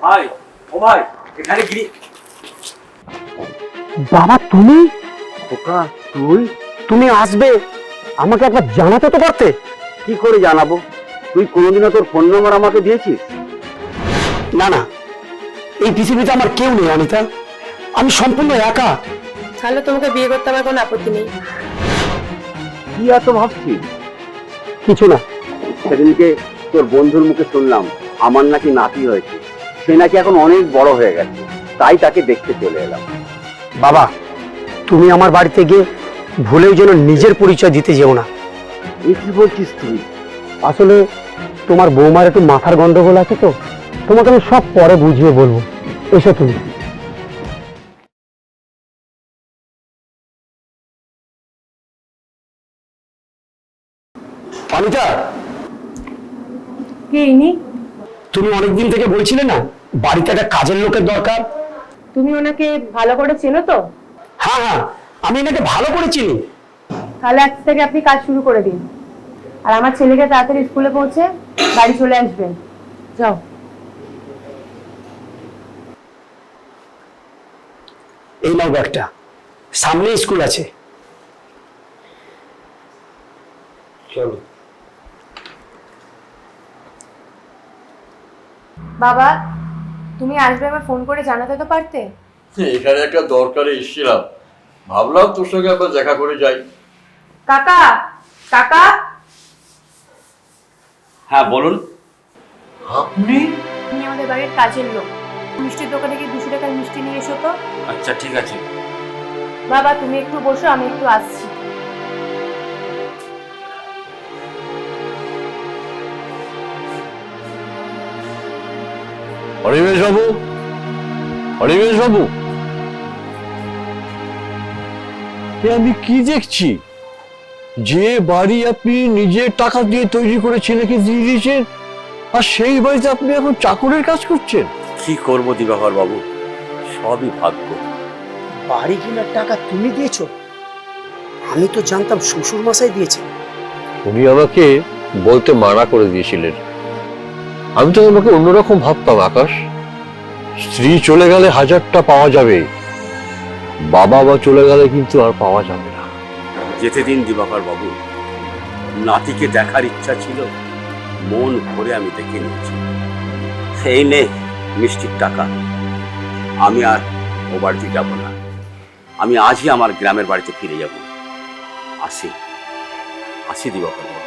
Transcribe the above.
ভাই ও ভাই এখানে গিরি। বাবা তুমি খোকা তুই তুমি আসবে আমাকে একবার জানাতে তো পারতে। কি করে জানাবো? তুই কোনোদিনও তোর ফোন নম্বর আমাকে দিয়েছিস? না না, এই পৃথিবীতে আমার কেউ নেই অনিতা, আমি সম্পূর্ণ একা। তাহলে তোমাকে বিয়ে করতে আমার কোনো আপত্তি নেই। কি এত ভাবছিস? কিছু না। সেদিনকে তোর বন্ধুর মুখে শুনলাম আমার নাকি নাতি হয়েছে, সে নাকি এখন অনেক বড় হয়ে গেছে, তাই তাকে দেখতে চলে এলাম। বাবা তুমি আমার বাড়িতে গিয়ে ভুলেও যেন নিজের পরিচয় দিতে যেও না। এই কি বলছিস তুই? আসলে তোমার বৌমার একটু মাথার গন্ডগোল আছে তো, তোমাকে আমি সব পরে বুঝিয়ে বলবো। এসো তুমি। অনিতা, কে ইনি? তুমি অনেকদিন থেকে বলছিলে না বাড়িতে একটা কাজের লোকের দরকার। তুমি ওনাকে ভালো করে চেনো তো? হ্যাঁ হ্যাঁ, আমি এনাকে ভালো করে চিনি। তাহলে আজ থেকে আপনি কাজ শুরু করে দিন, আর আমার ছেলেকে তাড়াতাড়ি স্কুলে পৌঁছে বাড়ি চলে আসবেন। যাও। এই নাও ব্যাগটা, সামনে স্কুল আছে। চলো। বাবা তুমি আসবে আমার ফোন করে জানাতে তো পারতে। এখানে একটা দরকারে এসেছিলাম, ভাবলাম তোর সঙ্গে একবার দেখা করে যাই। কাকা, কাকা। হ্যাঁ বলুন। আপনি? তুমি আমাদের বাড়ির কাজের লোক, মিষ্টির দোকানে গিয়ে 200 টাকার মিষ্টি নিয়ে এসো তো। আচ্ছা ঠিক আছে। বাবা তুমি একটু বসো, আমি একটু আসছি। অনিমেষ বাবু, অনিমেষ বাবু, আমি কি দেখছি? যে বাড়ি আপনি নিজের টাকা দিয়ে তৈরি করে ছেলেকে দিয়ে দিয়েছেন, আর সেই বাড়িতে আপনি এখন চাকরের কাজ করছেন। কি করবো দিবাকর বাবু, সবই ভাগ্য। বাড়ি কেনার টাকা তুমি দিয়েছো? আমি তো জানতাম শ্বশুর মশাই দিয়েছে। উনি আমাকে বলতে মানা করে দিয়েছিলেন। আমি তো আমাকে অন্যরকম ভাবতাম আকাশ। স্ত্রী চলে গেলে হাজারটা পাওয়া যাবে, বাবা মা চলে গেলে কিন্তু আর পাওয়া যাবে না। যেতে দিন দিবাকর বাবু, নাতিকে দেখার ইচ্ছা ছিল, মন ভরে আমি দেখে নিয়েছি। এই নে মিষ্টির টাকা। আমি আর ও বাড়িতে যাব না, আমি আজই আমার গ্রামের বাড়িতে ফিরে যাব। আসি আসি দিবাকর বাবু।